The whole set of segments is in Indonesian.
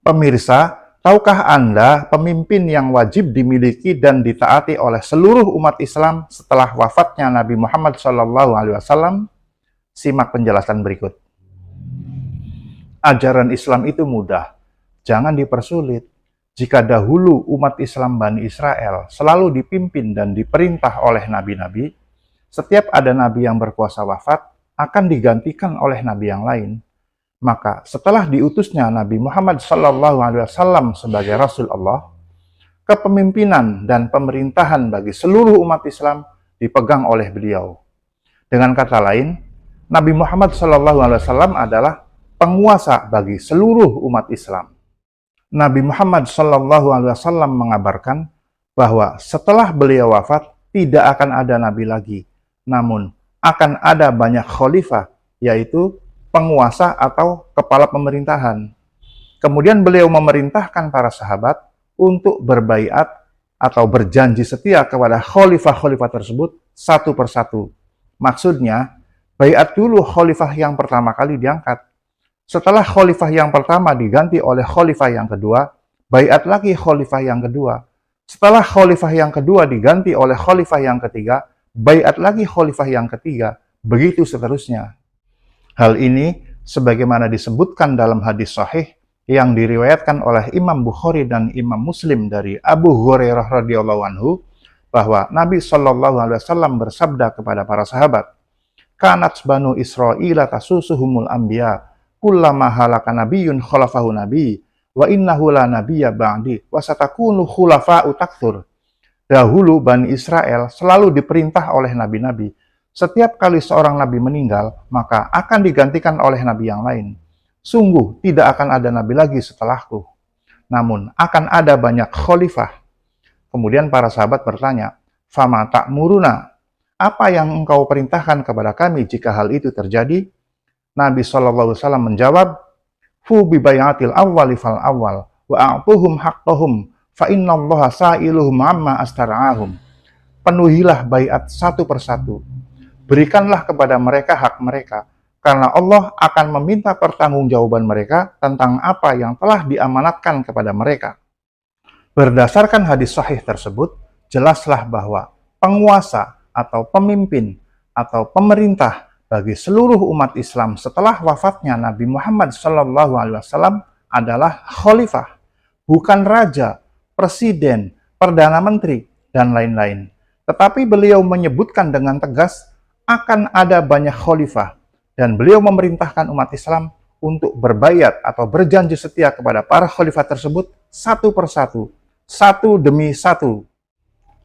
Pemirsa, tahukah Anda pemimpin yang wajib dimiliki dan ditaati oleh seluruh umat Islam setelah wafatnya Nabi Muhammad SAW? Simak penjelasan berikut. Ajaran Islam itu mudah, jangan dipersulit. Jika dahulu umat Islam Bani Israel selalu dipimpin dan diperintah oleh nabi-nabi, setiap ada nabi yang berkuasa wafat akan digantikan oleh nabi yang lain. Maka setelah diutusnya Nabi Muhammad SAW sebagai Rasul Allah, kepemimpinan dan pemerintahan bagi seluruh umat Islam dipegang oleh beliau. Dengan kata lain, Nabi Muhammad SAW adalah penguasa bagi seluruh umat Islam. Nabi Muhammad SAW mengabarkan bahwa setelah beliau wafat, tidak akan ada nabi lagi, namun akan ada banyak khalifah, yaitu penguasa atau kepala pemerintahan. Kemudian beliau memerintahkan para sahabat untuk berbaiat atau berjanji setia kepada khalifah-khalifah tersebut satu persatu. Maksudnya, baiat dulu khalifah yang pertama kali diangkat. Setelah khalifah yang pertama diganti oleh khalifah yang kedua, baiat lagi khalifah yang kedua. Setelah khalifah yang kedua diganti oleh khalifah yang ketiga, baiat lagi khalifah yang ketiga. Begitu seterusnya. Hal ini sebagaimana disebutkan dalam hadis sahih yang diriwayatkan oleh Imam Bukhari dan Imam Muslim dari Abu Hurairah radhiyallahu anhu bahwa Nabi SAW bersabda kepada para sahabat, "Kanat banu Israila tasusuhumul anbiya, kullama halaka nabiyyun khalafahu nabi, wa innahu la nabiyya ba'di, wa satakunu khulafa'u taktsur." Dahulu Bani Israel selalu diperintah oleh nabi-nabi. Setiap kali seorang nabi meninggal, maka akan digantikan oleh nabi yang lain. Sungguh tidak akan ada nabi lagi setelahku. Namun akan ada banyak khalifah. Kemudian para sahabat bertanya, "Fama ta'muruna? Apa yang engkau perintahkan kepada kami jika hal itu terjadi?" Nabi SAW menjawab, "Fu bi bayatil awwali fal awwal, wa a'tuhum haqqahum, fa innallaha sa'iluhum amma astara'ahum." Penuhilah baiat satu persatu. Berikanlah kepada mereka hak mereka, karena Allah akan meminta pertanggungjawaban mereka tentang apa yang telah diamanatkan kepada mereka. Berdasarkan hadis sahih tersebut, jelaslah bahwa penguasa atau pemimpin atau pemerintah bagi seluruh umat Islam setelah wafatnya Nabi Muhammad SAW adalah khalifah, bukan raja, presiden, perdana menteri, dan lain-lain. Tetapi beliau menyebutkan dengan tegas akan ada banyak khalifah, dan beliau memerintahkan umat Islam untuk berbaiat atau berjanji setia kepada para khalifah tersebut satu persatu, satu demi satu.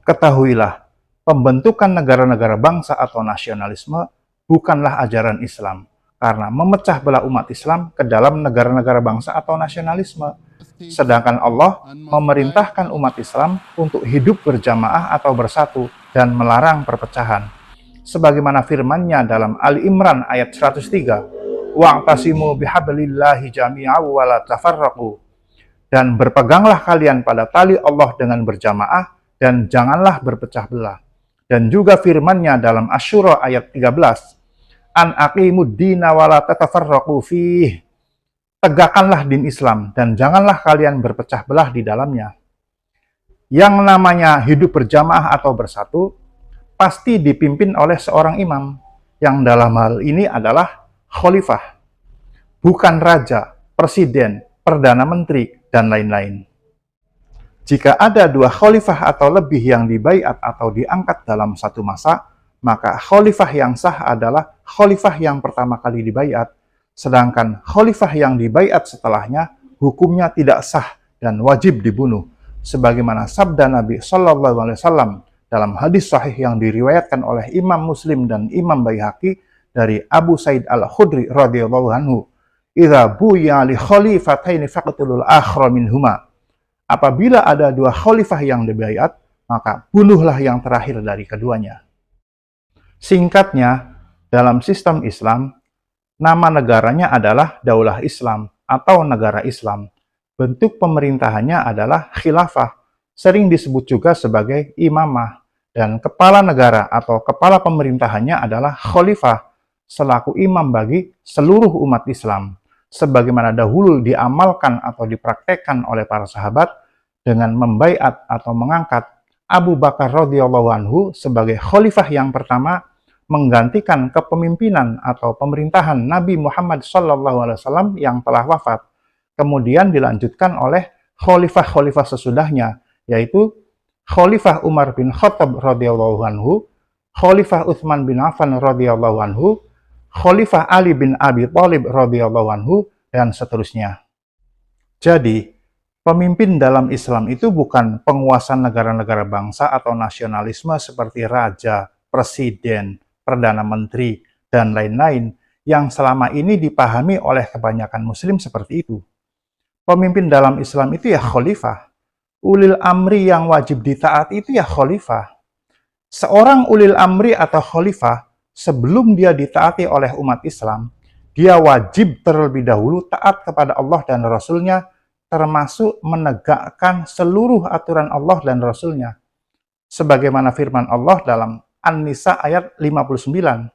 Ketahuilah, pembentukan negara-negara bangsa atau nasionalisme bukanlah ajaran Islam, karena memecah belah umat Islam ke dalam negara-negara bangsa atau nasionalisme. Sedangkan Allah memerintahkan umat Islam untuk hidup berjamaah atau bersatu dan melarang perpecahan. Sebagaimana firman-Nya dalam Ali Imran ayat 103, "Wa'tasimu bihablillahi jami'an wa la tafarraqu." Dan berpeganglah kalian pada tali Allah dengan berjamaah dan janganlah berpecah belah. Dan juga firman-Nya dalam Asy-Syura ayat 13, "An aqimud dina wa la tatafarraqu fih." Tegakkanlah din Islam dan janganlah kalian berpecah belah di dalamnya. Yang namanya hidup berjamaah atau bersatu pasti dipimpin oleh seorang imam, yang dalam hal ini adalah khalifah, bukan raja, presiden, perdana menteri, dan lain-lain. Jika ada dua khalifah atau lebih yang dibaiat atau diangkat dalam satu masa, maka khalifah yang sah adalah khalifah yang pertama kali dibaiat, sedangkan khalifah yang dibaiat setelahnya hukumnya tidak sah dan wajib dibunuh, sebagaimana sabda Nabi SAW dalam hadis sahih yang diriwayatkan oleh Imam Muslim dan Imam Baihaqi dari Abu Sa'id Al-Khudri radhiyallahu anhu, "Idza buya li khalifataini faqtulul akhra minhuma." Apabila ada dua khalifah yang dibaiat, maka bunuhlah yang terakhir dari keduanya. Singkatnya, dalam sistem Islam, nama negaranya adalah Daulah Islam atau negara Islam. Bentuk pemerintahannya adalah khilafah, sering disebut juga sebagai imamah, dan kepala negara atau kepala pemerintahannya adalah khalifah, selaku imam bagi seluruh umat Islam. sebagaimana dahulu diamalkan atau dipraktekkan oleh para sahabat dengan membaiat atau mengangkat Abu Bakar radhiyallahu anhu sebagai khalifah yang pertama, menggantikan kepemimpinan atau pemerintahan Nabi Muhammad SAW yang telah wafat. Kemudian dilanjutkan oleh khalifah-khalifah sesudahnya, yaitu Khalifah Umar bin Khattab radhiyallahu anhu, Khalifah Utsman bin Affan radhiyallahu anhu, Khalifah Ali bin Abi Thalib radhiyallahu anhu, dan seterusnya. Jadi, pemimpin dalam Islam itu bukan penguasa negara-negara bangsa atau nasionalisme seperti raja, presiden, perdana menteri, dan lain-lain yang selama ini dipahami oleh kebanyakan muslim seperti itu. Pemimpin dalam Islam itu ya khalifah. Ulil amri yang wajib ditaati itu ya khalifah. Seorang ulil amri atau khalifah, sebelum dia ditaati oleh umat Islam, dia wajib terlebih dahulu taat kepada Allah dan Rasul-Nya, termasuk menegakkan seluruh aturan Allah dan Rasul-Nya. Sebagaimana firman Allah dalam An-Nisa ayat 59.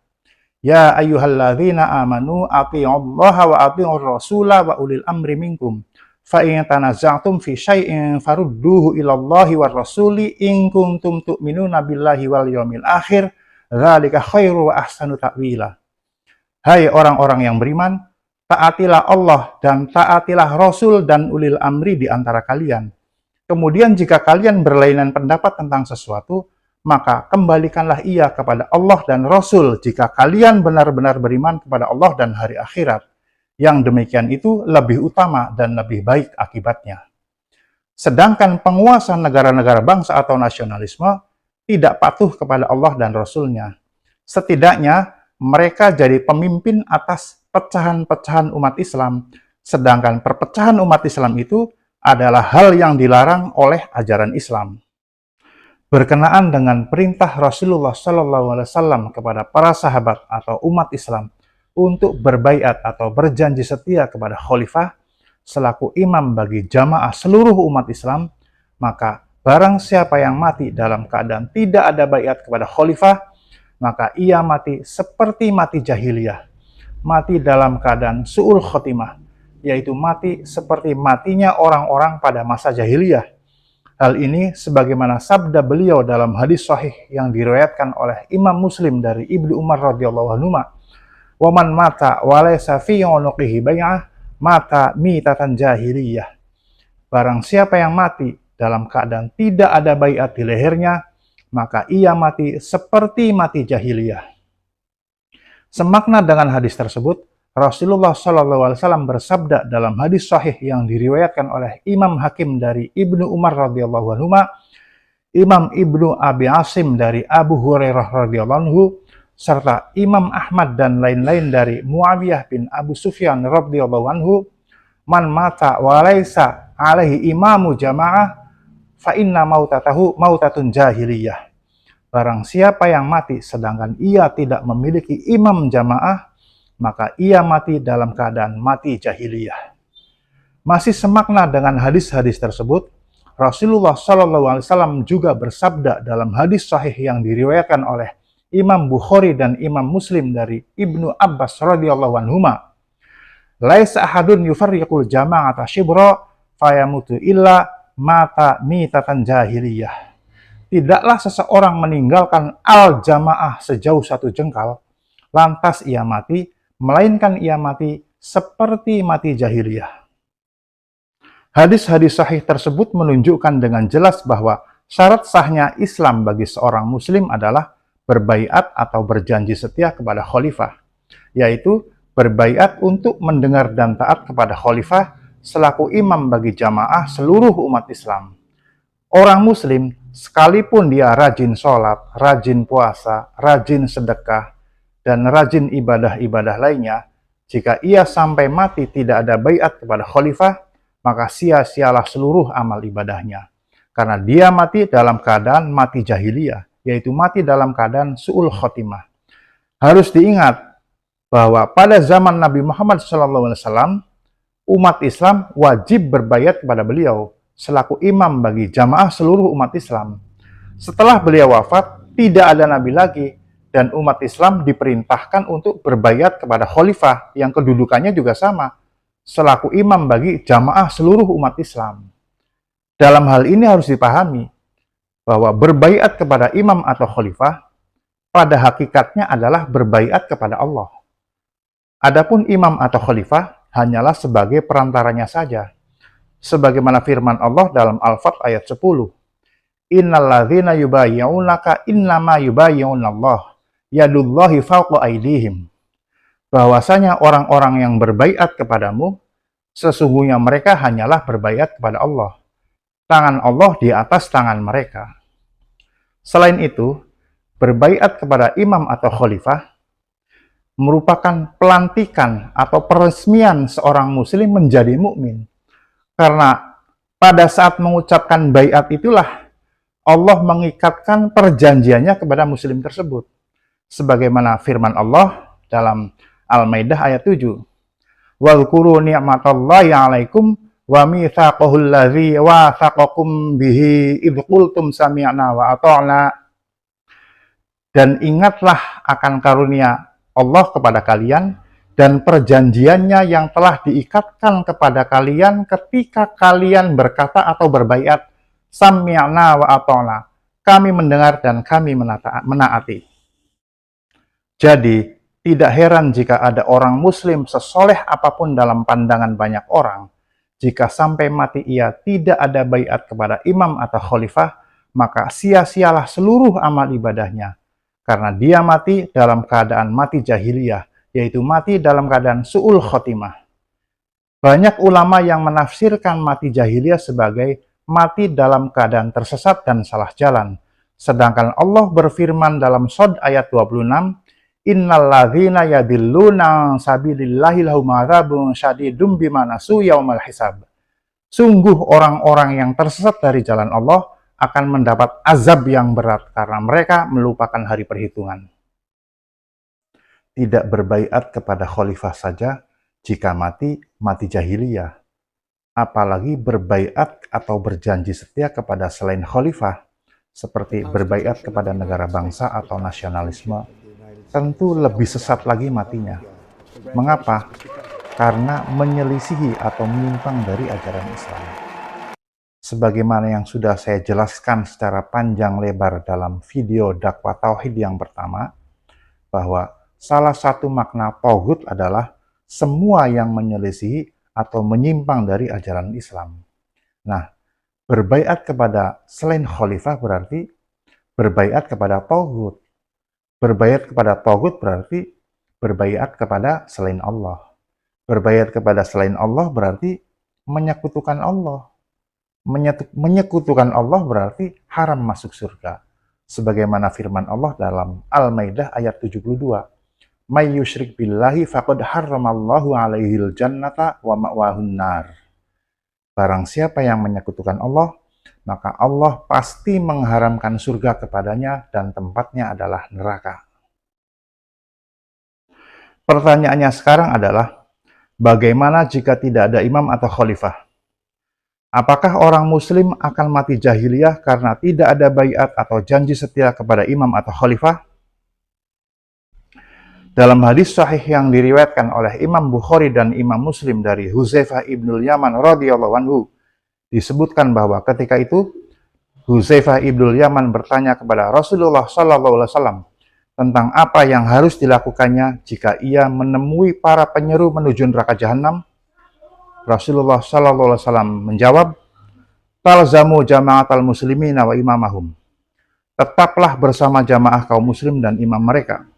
Ya ayyuhalladzina amanu ati'ullaha wa ati'ur rasula wa ulil amri minkum. Fa in tanaza'tum fi syai'in farudduhu ilallahi war rasuli in kuntum tu'minuna billahi wal yawmil akhir. Dzalika khairu wa ahsanu ta'wila. Hai orang-orang yang beriman, taatilah Allah dan taatilah Rasul dan ulil amri di antara kalian. Kemudian jika kalian berlainan pendapat tentang sesuatu, maka kembalikanlah ia kepada Allah dan Rasul jika kalian benar-benar beriman kepada Allah dan hari akhirat. Yang demikian itu lebih utama dan lebih baik akibatnya. Sedangkan penguasa negara-negara bangsa atau nasionalisme tidak patuh kepada Allah dan Rasul-Nya. Setidaknya mereka jadi pemimpin atas pecahan-pecahan umat Islam, sedangkan perpecahan umat Islam itu adalah hal yang dilarang oleh ajaran Islam. Berkenaan dengan perintah Rasulullah SAW kepada para sahabat atau umat Islam untuk berbaiat atau berjanji setia kepada khalifah selaku imam bagi jamaah seluruh umat Islam, maka barang siapa yang mati dalam keadaan tidak ada baiat kepada khalifah, maka ia mati seperti mati jahiliyah, mati dalam keadaan su'ul khotimah, yaitu mati seperti matinya orang-orang pada masa jahiliyah. Hal ini sebagaimana sabda beliau dalam hadis sahih yang diriwayatkan oleh Imam Muslim dari Ibnu Umar radhiyallahu anhu, "Wa man mata wa laysa fi unuqihi bai'ah mata mitatan jahiliyah." Barang siapa yang mati dalam keadaan tidak ada baiat di lehernya, maka ia mati seperti mati jahiliyah. Semakna dengan hadis tersebut, Rasulullah SAW bersabda dalam hadis sahih yang diriwayatkan oleh Imam Hakim dari Ibnu Umar radhiyallahu anhu, Imam Ibnu Abi Asim dari Abu Hurairah radhiyallahu anhu, serta Imam Ahmad dan lain-lain dari Muawiyah bin Abu Sufyan radhiyallahu anhu, "Man mata wa laisa alaihi imamu jamaah fa inna mautatahu mautatun jahiliyah." Barang siapa yang mati sedangkan ia tidak memiliki imam jamaah, maka ia mati dalam keadaan mati jahiliyah. Masih semakna dengan hadis-hadis tersebut, Rasulullah SAW juga bersabda dalam hadis sahih yang diriwayatkan oleh Imam Bukhari dan Imam Muslim dari Ibnu Abbas radhiyallahu anhuma, "Laisa ahadun yufarriqul jama'ata shibra fayamutu illa mata mitatan jahiliyah." Tidaklah seseorang meninggalkan al-jamaah sejauh satu jengkal, lantas ia mati, melainkan ia mati seperti mati jahiliyah. Hadis-hadis sahih tersebut menunjukkan dengan jelas bahwa syarat sahnya Islam bagi seorang muslim adalah berbaiat atau berjanji setia kepada khalifah, yaitu berbaiat untuk mendengar dan taat kepada khalifah selaku imam bagi jamaah seluruh umat Islam. Orang muslim, sekalipun dia rajin sholat, rajin puasa, rajin sedekah, dan rajin ibadah-ibadah lainnya, jika ia sampai mati tidak ada baiat kepada khalifah, maka sia-sialah seluruh amal ibadahnya. Karena dia mati dalam keadaan mati jahiliyah, yaitu mati dalam keadaan su'ul khotimah. Harus diingat bahwa pada zaman Nabi Muhammad SAW, umat Islam wajib berbaiat kepada beliau selaku imam bagi jamaah seluruh umat Islam. Setelah beliau wafat, tidak ada nabi lagi, dan umat Islam diperintahkan untuk berbaiat kepada khalifah yang kedudukannya juga sama, selaku imam bagi jamaah seluruh umat Islam. Dalam hal ini harus dipahami bahwa berbaiat kepada imam atau khalifah pada hakikatnya adalah berbaiat kepada Allah. Adapun imam atau khalifah hanyalah sebagai perantaranya saja. Sebagaimana firman Allah dalam Al-Fat ayat 10. Innalladzina yubayyi'unaka innama yubayyi'unallah yadullahi fawqa aydihim. Bahwasanya orang-orang yang berbaiat kepadamu, sesungguhnya mereka hanyalah berbaiat kepada Allah. Tangan Allah di atas tangan mereka. Selain itu, berbaiat kepada imam atau khalifah merupakan pelantikan atau peresmian seorang muslim menjadi mukmin. Karena pada saat mengucapkan baiat itulah Allah mengikatkan perjanjiannya kepada muslim tersebut. Sebagaimana firman Allah dalam Al-Maidah ayat 7. Wadhkuru ni'matallahi 'alaikum wa mitsaqahul ladzi wathaqakum bihi idz qultum sami'na wa ata'na. Dan ingatlah akan karunia Allah kepada kalian dan perjanjiannya yang telah diikatkan kepada kalian ketika kalian berkata atau berbaiat sami'na wa ata'na. Kami mendengar dan kami menaati. Jadi, tidak heran jika ada orang muslim sesoleh apapun dalam pandangan banyak orang, jika sampai mati ia tidak ada baiat kepada imam atau khalifah, maka sia-sialah seluruh amal ibadahnya. Karena dia mati dalam keadaan mati jahiliyah, yaitu mati dalam keadaan su'ul khotimah. Banyak ulama yang menafsirkan mati jahiliyah sebagai mati dalam keadaan tersesat dan salah jalan. Sedangkan Allah berfirman dalam Shad ayat 26, Innalladzina yadilluna sabilillahi lahum adzabun syadidum bima nasu yaumal hisab. Sungguh orang-orang yang tersesat dari jalan Allah akan mendapat azab yang berat karena mereka melupakan hari perhitungan. Tidak berbaiat kepada khalifah saja jika mati jahiliyah. Apalagi berbaiat atau berjanji setia kepada selain khalifah, seperti berbaiat kepada negara bangsa atau nasionalisme, tentu lebih sesat lagi matinya. Mengapa? Karena menyelisihi atau menyimpang dari ajaran Islam. Sebagaimana yang sudah saya jelaskan secara panjang lebar dalam video dakwah tauhid yang pertama, bahwa salah satu makna tauhid adalah semua yang menyelisihi atau menyimpang dari ajaran Islam. Nah, berbaiat kepada selain khalifah berarti berbaiat kepada tauhid. Berbaiat kepada taghut berarti berbaiat kepada selain Allah. Berbaiat kepada selain Allah berarti menyekutukan Allah. Menyekutukan Allah berarti haram masuk surga. Sebagaimana firman Allah dalam Al-Maidah ayat 72. May yusyrik billahi faqad harramallahu alaihil jannata wa ma'wahun nar. Barang siapa yang menyekutukan Allah, maka Allah pasti mengharamkan surga kepadanya dan tempatnya adalah neraka. Pertanyaannya sekarang adalah, bagaimana jika tidak ada imam atau khalifah? Apakah orang muslim akan mati jahiliyah karena tidak ada baiat atau janji setia kepada imam atau khalifah? Dalam hadis sahih yang diriwayatkan oleh Imam Bukhari dan Imam Muslim dari Hudzaifah ibnul Yaman radhiyallahu anhu, disebutkan bahwa ketika itu Hudzaifah ibnul Yaman bertanya kepada Rasulullah sallallahu alaihi wasallam tentang apa yang harus dilakukannya jika ia menemui para penyeru menuju neraka jahanam. Rasulullah sallallahu alaihi wasallam menjawab, "Talzamu jama'atal muslimina wa imamahum." Tetaplah bersama jamaah kaum muslim dan imam mereka.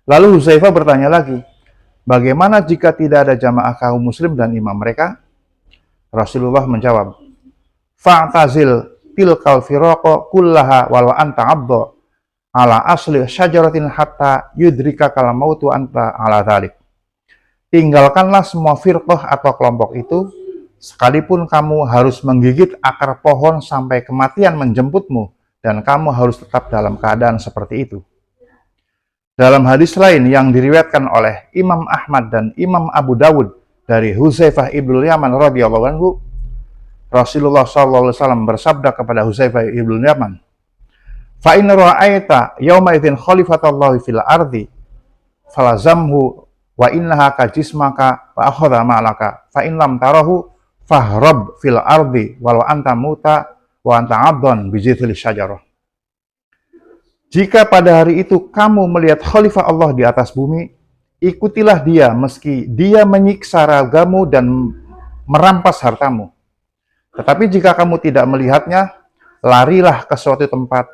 Lalu Hudzaifah bertanya lagi, bagaimana jika tidak ada jamaah kaum muslim dan imam mereka? Rasulullah menjawab, "Fa'tazil tilkal firaqa kullaha walau anta 'abda ala asli syajaratin hatta yudrika kal mautu anta ala dzalik." Tinggalkanlah semua firqah atau kelompok itu, sekalipun kamu harus menggigit akar pohon sampai kematian menjemputmu, dan kamu harus tetap dalam keadaan seperti itu. Dalam hadis lain yang diriwayatkan oleh Imam Ahmad dan Imam Abu Dawud dari Hudzaifah ibnul Yaman radhiyallahu anhu, Rasulullah sallallahu alaihi wasallam bersabda kepada Hudzaifah ibnul Yaman, "Fa in ra'aita yauma idzin khalifatallahi fil ardi falazamhu wa innaha kajismaka wa akhadha ma'laka fa in lam tarahu fahrab fil ardi walau anta muta wa anta 'abdun bi jithil syajarah. Jika pada hari itu kamu melihat khalifah Allah di atas bumi, ikutilah dia meski dia menyiksa ragamu dan merampas hartamu. Tetapi jika kamu tidak melihatnya, larilah ke suatu tempat,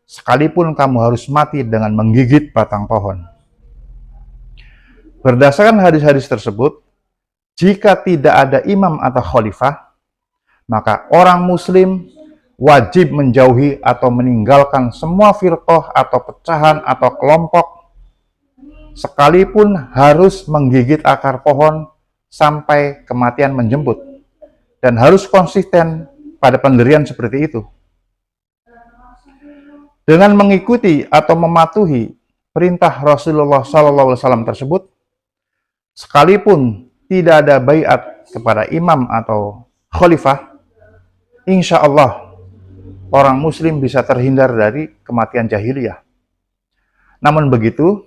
sekalipun kamu harus mati dengan menggigit batang pohon. Berdasarkan hadis-hadis tersebut, jika tidak ada imam atau khalifah, maka orang muslim wajib menjauhi atau meninggalkan semua firqah atau pecahan atau kelompok, sekalipun harus menggigit akar pohon sampai kematian menjemput, dan harus konsisten pada pendirian seperti itu. Dengan mengikuti atau mematuhi perintah Rasulullah SAW tersebut, sekalipun tidak ada baiat kepada imam atau khalifah, insya Allah orang muslim bisa terhindar dari kematian jahiliyah. Namun begitu,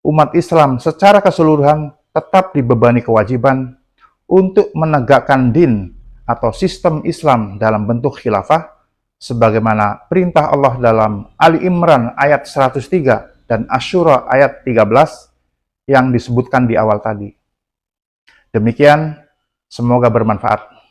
umat Islam secara keseluruhan tetap dibebani kewajiban untuk menegakkan din atau sistem Islam dalam bentuk khilafah, sebagaimana perintah Allah dalam Ali Imran ayat 103 dan Asy-Syura ayat 13 yang disebutkan di awal tadi. Demikian, semoga bermanfaat.